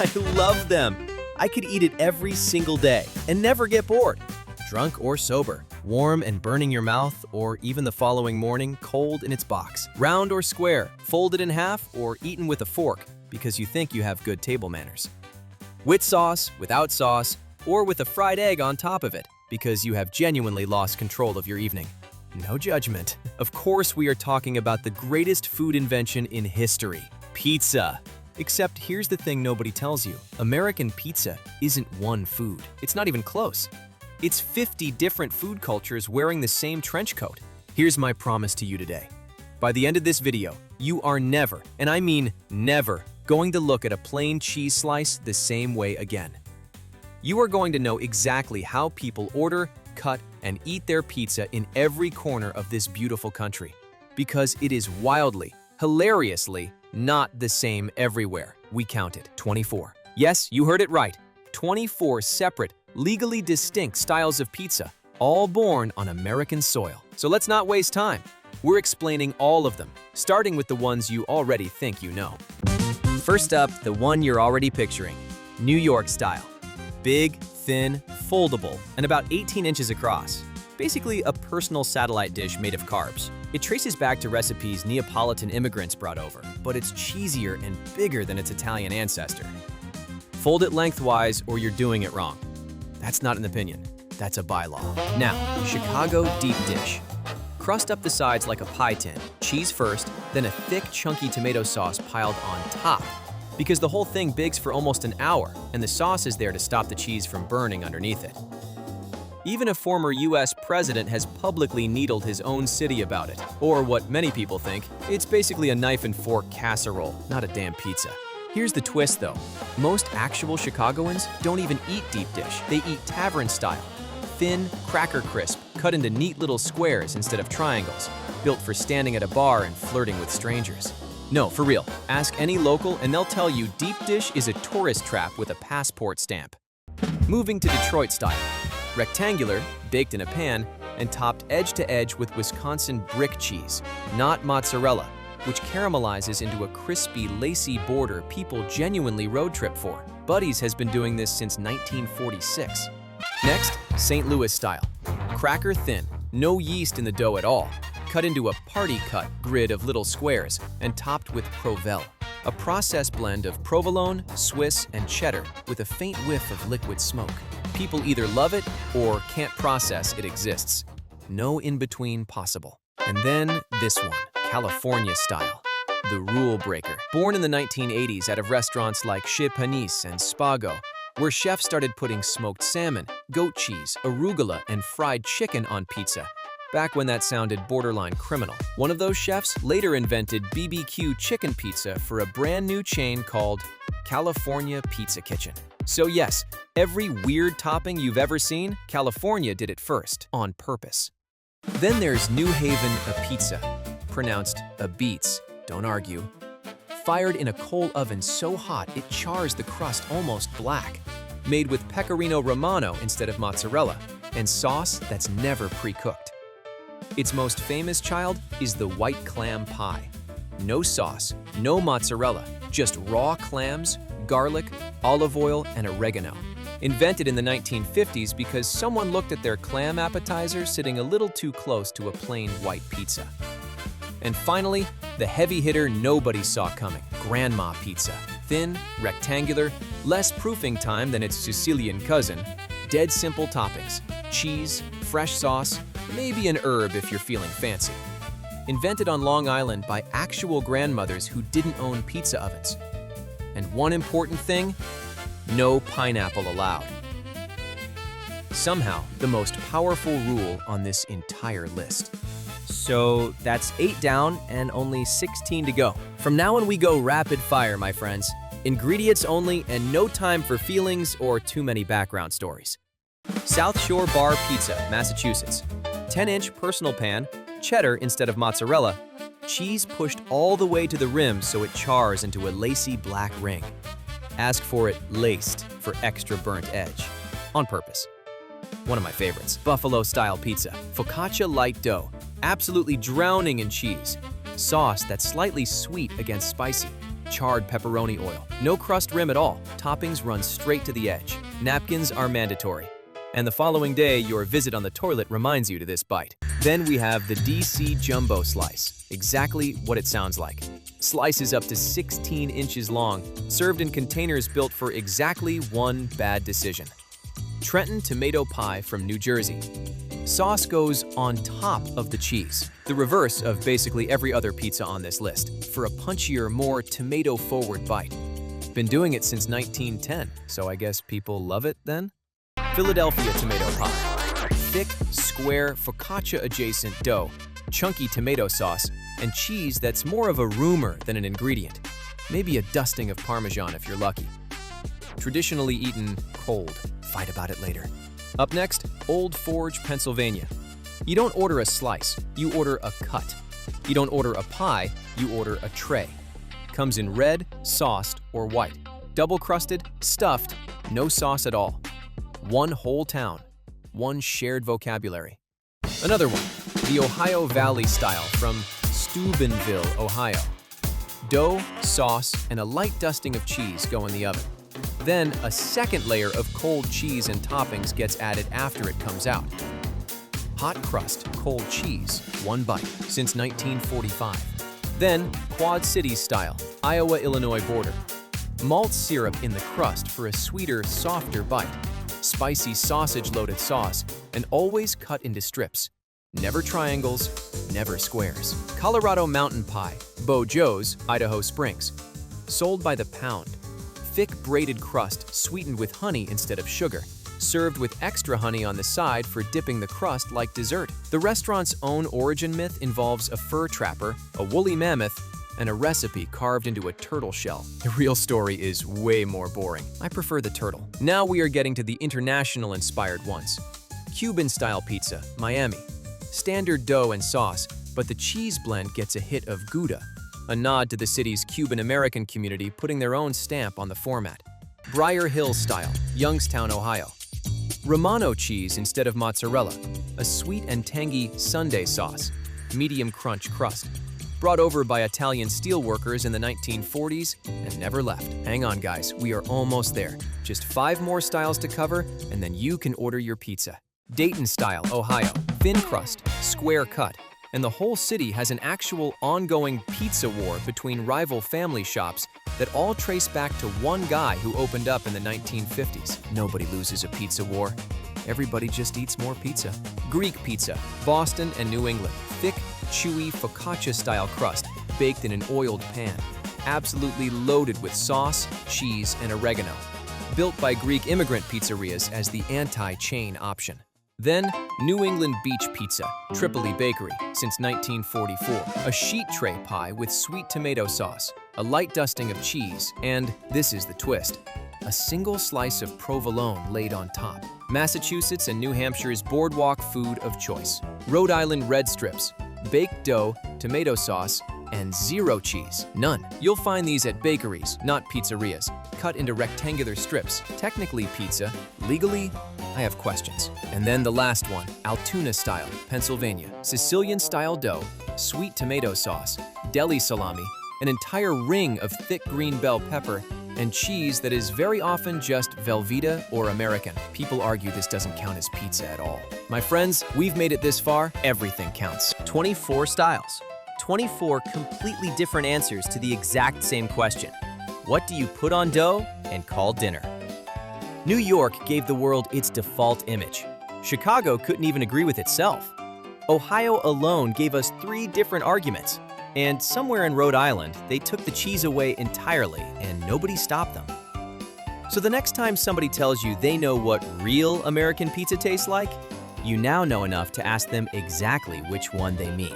I love them. I could eat it every single day and never get bored. Drunk or sober, warm and burning your mouth, or even the following morning cold in its box. Round or square, folded in half, or eaten with a fork because you think you have good table manners. With sauce, without sauce, or with a fried egg on top of it because you have genuinely lost control of your evening. No judgment. Of course, we are talking about the greatest food invention in history, pizza. Except here's the thing nobody tells you. American pizza isn't one food. It's not even close. It's 50 different food cultures wearing the same trench coat. Here's my promise to you today. By the end of this video, you are never, and I mean never, going to look at a plain cheese slice the same way again. You are going to know exactly how people order, cut, and eat their pizza in every corner of this beautiful country. Because it is wildly, hilariously, not the same everywhere. We counted 24. Yes, you heard it right. 24 separate, legally distinct styles of pizza, all born on American soil. So let's not waste time. We're explaining all of them, starting with the ones you already think you know. First up, the one you're already picturing, New York style. Big, thin, foldable, and about 18 inches across. Basically a personal satellite dish made of carbs. It traces back to recipes Neapolitan immigrants brought over, but it's cheesier and bigger than its Italian ancestor. Fold it lengthwise or you're doing it wrong. That's not an opinion, that's a bylaw. Now, Chicago deep dish. Crust up the sides like a pie tin, cheese first, then a thick, chunky tomato sauce piled on top. Because the whole thing bigs for almost an hour, and the sauce is there to stop the cheese from burning underneath it. Even a former US president has publicly needled his own city about it. Or what many people think, it's basically a knife and fork casserole, not a damn pizza. Here's the twist though. Most actual Chicagoans don't even eat deep dish, they eat Tavern-style. Thin, cracker crisp, cut into neat little squares instead of triangles, built for standing at a bar and flirting with strangers. No, for real, ask any local and they'll tell you deep dish is a tourist trap with a passport stamp. Moving to Detroit style. Rectangular, baked in a pan, and topped edge to edge with Wisconsin brick cheese, not mozzarella, which caramelizes into a crispy, lacy border people genuinely road trip for. Buddy's has been doing this since 1946. Next, St. Louis style. Cracker thin, no yeast in the dough at all, cut into a party-cut grid of little squares and topped with Provel, a process blend of provolone, Swiss, and cheddar with a faint whiff of liquid smoke. People either love it or can't process it exists. No in-between possible. And then this one, California style. The rule breaker. Born in the 1980s out of restaurants like Chez Panisse and Spago, where chefs started putting smoked salmon, goat cheese, arugula, and fried chicken on pizza, back when that sounded borderline criminal. One of those chefs later invented BBQ chicken pizza for a brand new chain called California Pizza Kitchen. So yes, every weird topping you've ever seen, California did it first, on purpose. Then there's New Haven Apizza, pronounced Abeets, don't argue. Fired in a coal oven so hot it chars the crust almost black. Made with pecorino romano instead of mozzarella, and sauce that's never pre-cooked. Its most famous child is the white clam pie. No sauce, no mozzarella, just raw clams, garlic, olive oil, and oregano. Invented in the 1950s because someone looked at their clam appetizer sitting a little too close to a plain white pizza. And finally, the heavy hitter nobody saw coming, Grandma Pizza. Thin, rectangular, less proofing time than its Sicilian cousin, dead simple toppings, cheese, fresh sauce, maybe an herb if you're feeling fancy. Invented on Long Island by actual grandmothers who didn't own pizza ovens. And one important thing, no pineapple allowed. Somehow, the most powerful rule on this entire list. So that's 8 down and only 16 to go. From now on we go rapid fire, my friends. Ingredients only and no time for feelings or too many background stories. South Shore Bar Pizza, Massachusetts. 10-inch personal pan, cheddar instead of mozzarella, cheese pushed all the way to the rim so it chars into a lacy black ring. Ask for it laced for extra burnt edge. On purpose. One of my favorites, Buffalo-style pizza. Focaccia light dough, absolutely drowning in cheese. Sauce that's slightly sweet against spicy. charred pepperoni oil. No crust rim at all. Toppings run straight to the edge. Napkins are mandatory. And the following day, your visit on the toilet reminds you to this bite. Then we have the DC Jumbo Slice. Exactly what it sounds like. Slices up to 16 inches long, served in containers built for exactly one bad decision. Trenton Tomato Pie from New Jersey. Sauce goes on top of the cheese, the reverse of basically every other pizza on this list, for a punchier, more tomato-forward bite. Been doing it since 1910, so I guess people love it then? Philadelphia Tomato Pie. Thick, square, focaccia-adjacent dough, chunky tomato sauce, and cheese that's more of a rumor than an ingredient. Maybe a dusting of Parmesan if you're lucky. Traditionally eaten cold. Fight about it later. Up next, Old Forge, Pennsylvania. You don't order a slice, you order a cut. You don't order a pie, you order a tray. Comes in red, sauced, or white. Double-crusted, stuffed, no sauce at all. One whole town, one shared vocabulary. Another one, the Ohio Valley style from Steubenville, Ohio. Dough, sauce, and a light dusting of cheese go in the oven. Then a second layer of cold cheese and toppings gets added after it comes out. Hot crust, cold cheese, one bite, since 1945. Then Quad Cities style, Iowa-Illinois border. Malt syrup in the crust for a sweeter, softer bite. Spicy sausage-loaded sauce, and always cut into strips. Never triangles, never squares. Colorado Mountain Pie, Bo Joe's, Idaho Springs. Sold by the pound. Thick braided crust sweetened with honey instead of sugar, served with extra honey on the side for dipping the crust like dessert. The restaurant's own origin myth involves a fur trapper, a woolly mammoth, and a recipe carved into a turtle shell. The real story is way more boring. I prefer the turtle. Now we are getting to the international-inspired ones. Cuban-style pizza, Miami. Standard dough and sauce, but the cheese blend gets a hit of Gouda, a nod to the city's Cuban-American community putting their own stamp on the format. Brier Hill style, Youngstown, Ohio. Romano cheese instead of mozzarella, a sweet and tangy Sunday sauce, medium crunch crust. Brought over by Italian steelworkers in the 1940s and never left. Hang on, guys, we are almost there. Just 5 more styles to cover, and then you can order your pizza. Dayton-style, Ohio. Thin crust, square cut, and the whole city has an actual ongoing pizza war between rival family shops that all trace back to one guy who opened up in the 1950s. Nobody loses a pizza war. Everybody just eats more pizza. Greek pizza, Boston and New England. Thick, chewy focaccia-style crust, baked in an oiled pan. Absolutely loaded with sauce, cheese, and oregano. Built by Greek immigrant pizzerias as the anti-chain option. Then, New England Beach Pizza, Tripoli Bakery, since 1944. A sheet tray pie with sweet tomato sauce, a light dusting of cheese, and this is the twist, a single slice of provolone laid on top. Massachusetts and New Hampshire's boardwalk food of choice. Rhode Island Red Strips, baked dough, tomato sauce, and zero cheese. None. You'll find these at bakeries, not pizzerias, cut into rectangular strips. Technically pizza, legally, I have questions. And then the last one, Altoona-style, Pennsylvania. Sicilian-style dough, sweet tomato sauce, deli salami, an entire ring of thick green bell pepper, and cheese that is very often just Velveeta or American. People argue this doesn't count as pizza at all. My friends, we've made it this far, everything counts. 24 styles. 24 completely different answers to the exact same question. What do you put on dough and call dinner? New York gave the world its default image. Chicago couldn't even agree with itself. Ohio alone gave us 3 different arguments. And somewhere in Rhode Island, they took the cheese away entirely and nobody stopped them. So the next time somebody tells you they know what real American pizza tastes like, you now know enough to ask them exactly which one they mean.